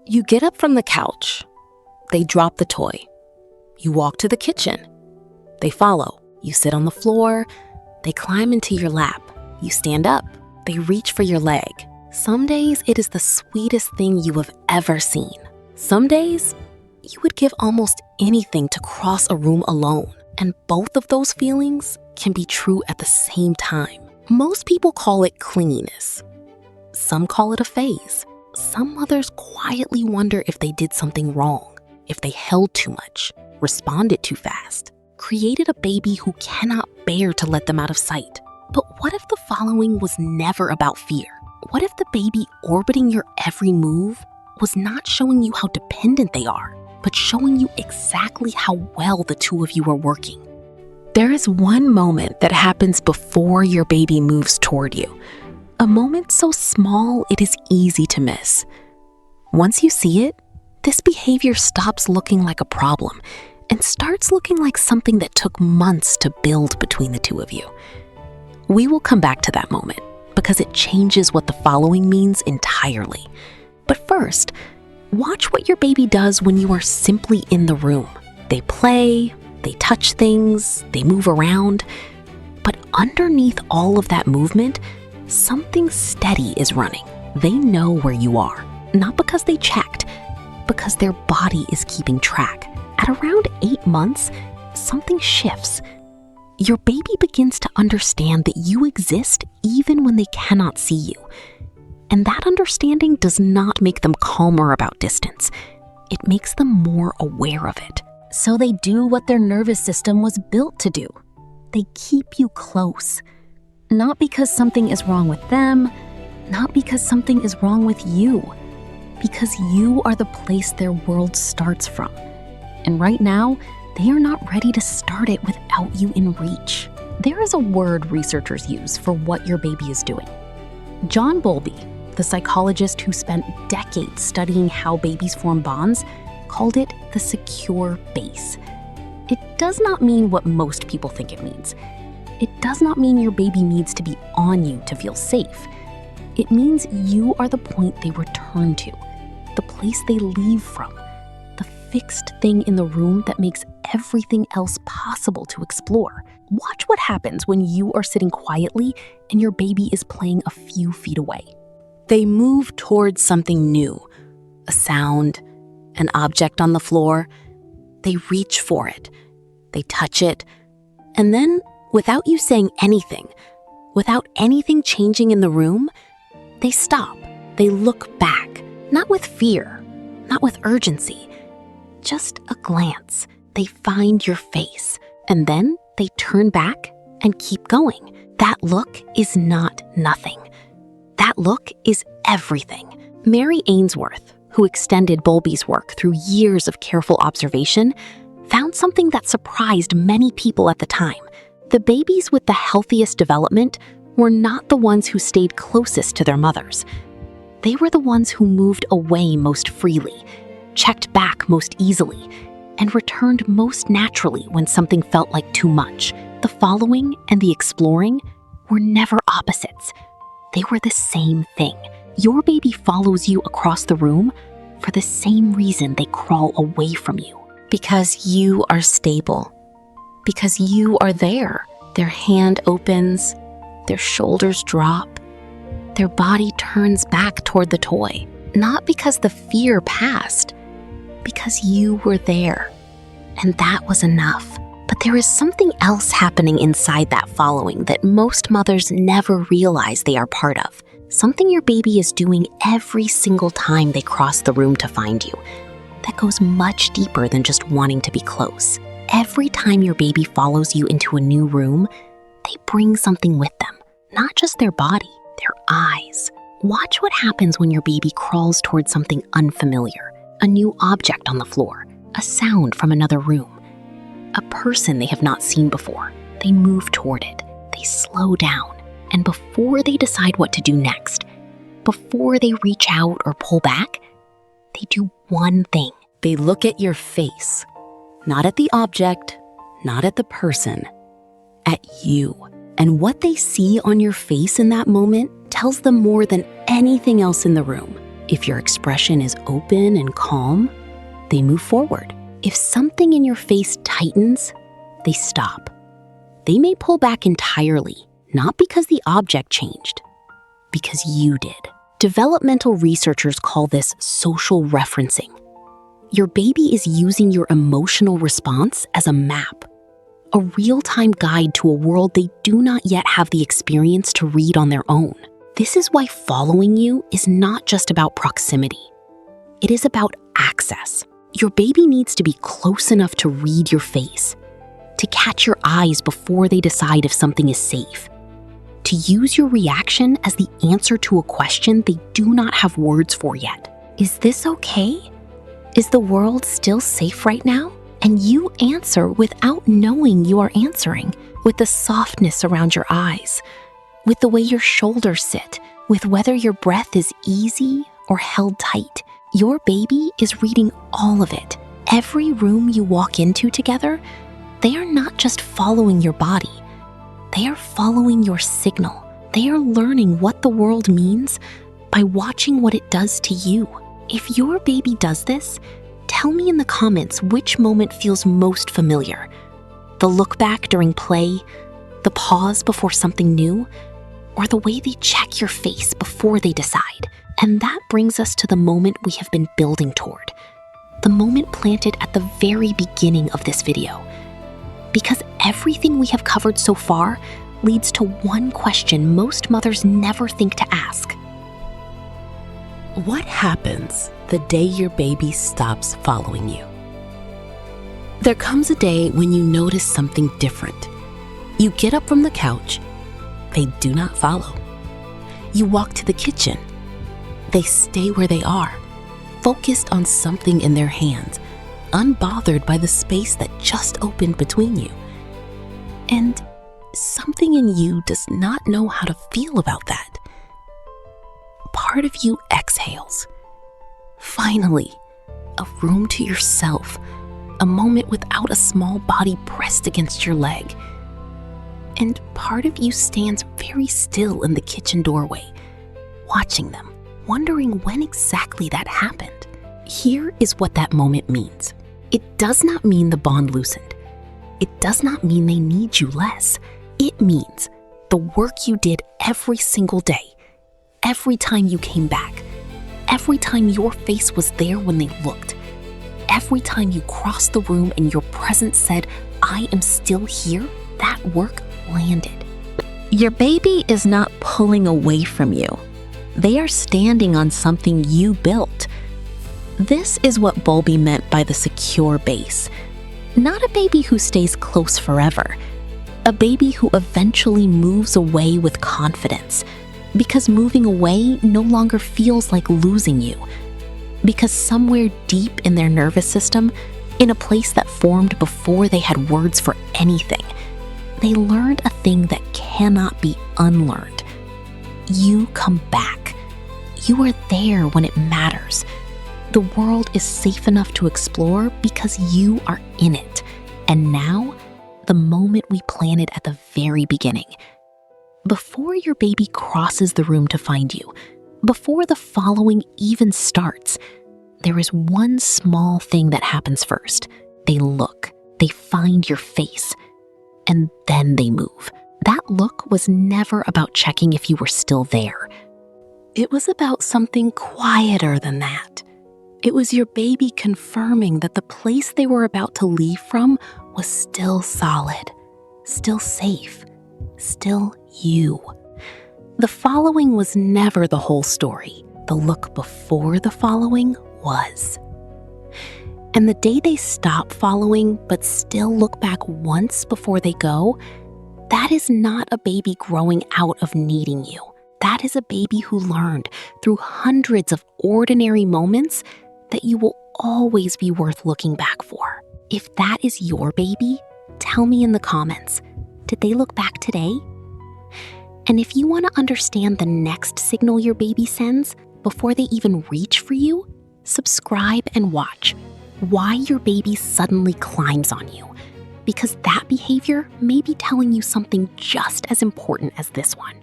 You get up from the couch. They drop the toy. You walk to the kitchen. They follow. You sit on the floor. They climb into your lap. You stand up. They reach for your leg. Some days it is the sweetest thing you have ever seen. Some days you would give almost anything to cross a room alone. And both of those feelings can be true at the same time. Most people call it clinginess. Some call it a phase. Some mothers quietly wonder if they did something wrong, if they held too much, responded too fast, created a baby who cannot bear to let them out of sight. But what if the following was never about fear? What if the baby orbiting your every move was not showing you how dependent they are, but showing you exactly how well the two of you are working? There is one moment that happens before your baby moves toward you. A moment so small it is easy to miss. Once you see it, this behavior stops looking like a problem and starts looking like something that took months to build between the two of you. We will come back to that moment because it changes what the following means entirely. But first, watch what your baby does when you are simply in the room. They play, they touch things, they move around. But underneath all of that movement, something steady is running. They know where you are, not because they checked, because their body is keeping track. At around 8 months, something shifts. Your baby begins to understand that you exist even when they cannot see you. And that understanding does not make them calmer about distance. It makes them more aware of it. So they do what their nervous system was built to do. They keep you close. Not because something is wrong with them, not because something is wrong with you, because you are the place their world starts from. And right now, they are not ready to start it without you in reach. There is a word researchers use for what your baby is doing. John Bowlby, the psychologist who spent decades studying how babies form bonds, called it the secure base. It does not mean what most people think it means. It does not mean your baby needs to be on you to feel safe. It means you are the point they return to, the place they leave from, the fixed thing in the room that makes everything else possible to explore. Watch what happens when you are sitting quietly and your baby is playing a few feet away. They move towards something new, a sound, an object on the floor. They reach for it, they touch it, and then, without you saying anything, without anything changing in the room, they stop. They look back, not with fear, not with urgency, just a glance. They find your face, and then they turn back and keep going. That look is not nothing. That look is everything. Mary Ainsworth, who extended Bowlby's work through years of careful observation, found something that surprised many people at the time. The babies with the healthiest development were not the ones who stayed closest to their mothers. They were the ones who moved away most freely, checked back most easily, and returned most naturally when something felt like too much. The following and the exploring were never opposites. They were the same thing. Your baby follows you across the room for the same reason they crawl away from you. Because you are stable. Because you are there. Their hand opens, their shoulders drop, their body turns back toward the toy. Not because the fear passed, because you were there. And that was enough. But there is something else happening inside that following that most mothers never realize they are part of. Something your baby is doing every single time they cross the room to find you that goes much deeper than just wanting to be close. Every time your baby follows you into a new room, they bring something with them, not just their body, their eyes. Watch what happens when your baby crawls towards something unfamiliar, a new object on the floor, a sound from another room, a person they have not seen before. They move toward it, they slow down, and before they decide what to do next, before they reach out or pull back, they do one thing. They look at your face, not at the object, not at the person, at you. And what they see on your face in that moment tells them more than anything else in the room. If your expression is open and calm, they move forward. If something in your face tightens, they stop. They may pull back entirely, not because the object changed, because you did. Developmental researchers call this social referencing. Your baby is using your emotional response as a map, a real-time guide to a world they do not yet have the experience to read on their own. This is why following you is not just about proximity. It is about access. Your baby needs to be close enough to read your face, to catch your eyes before they decide if something is safe, to use your reaction as the answer to a question they do not have words for yet. Is this okay? Is the world still safe right now? And you answer without knowing you are answering, with the softness around your eyes, with the way your shoulders sit, with whether your breath is easy or held tight. Your baby is reading all of it. Every room you walk into together, they are not just following your body. They are following your signal. They are learning what the world means by watching what it does to you. If your baby does this, tell me in the comments which moment feels most familiar. The look back during play, the pause before something new, or the way they check your face before they decide. And that brings us to the moment we have been building toward. The moment planted at the very beginning of this video. Because everything we have covered so far leads to one question most mothers never think to ask. What happens the day your baby stops following you? There comes a day when you notice something different. You get up from the couch, they do not follow. You walk to the kitchen, they stay where they are, focused on something in their hands, unbothered by the space that just opened between you. And something in you does not know how to feel about that. Part of you exhales. Finally, a room to yourself, a moment without a small body pressed against your leg. And part of you stands very still in the kitchen doorway, watching them, wondering when exactly that happened. Here is what that moment means. It does not mean the bond loosened. It does not mean they need you less. It means the work you did every single day, every time you came back, every time your face was there when they looked, every time you crossed the room and your presence said, I am still here, that work landed. Your baby is not pulling away from you. They are standing on something you built. This is what Bowlby meant by the secure base. Not a baby who stays close forever. A baby who eventually moves away with confidence, because moving away no longer feels like losing you. Because somewhere deep in their nervous system, in a place that formed before they had words for anything, they learned a thing that cannot be unlearned. You come back. You are there when it matters. The world is safe enough to explore because you are in it. And now, the moment we planted at the very beginning. Before your baby crosses the room to find you, before the following even starts, there is one small thing that happens first. They look, they find your face, and then they move. That look was never about checking if you were still there. It was about something quieter than that. It was your baby confirming that the place they were about to leave from was still solid, still safe, still you. The following was never the whole story. The look before the following was. And the day they stop following but still look back once before they go, that is not a baby growing out of needing you. That is a baby who learned through hundreds of ordinary moments that you will always be worth looking back for. If that is your baby, tell me in the comments, did they look back today? And if you want to understand the next signal your baby sends before they even reach for you, subscribe and watch why your baby suddenly climbs on you, because that behavior may be telling you something just as important as this one.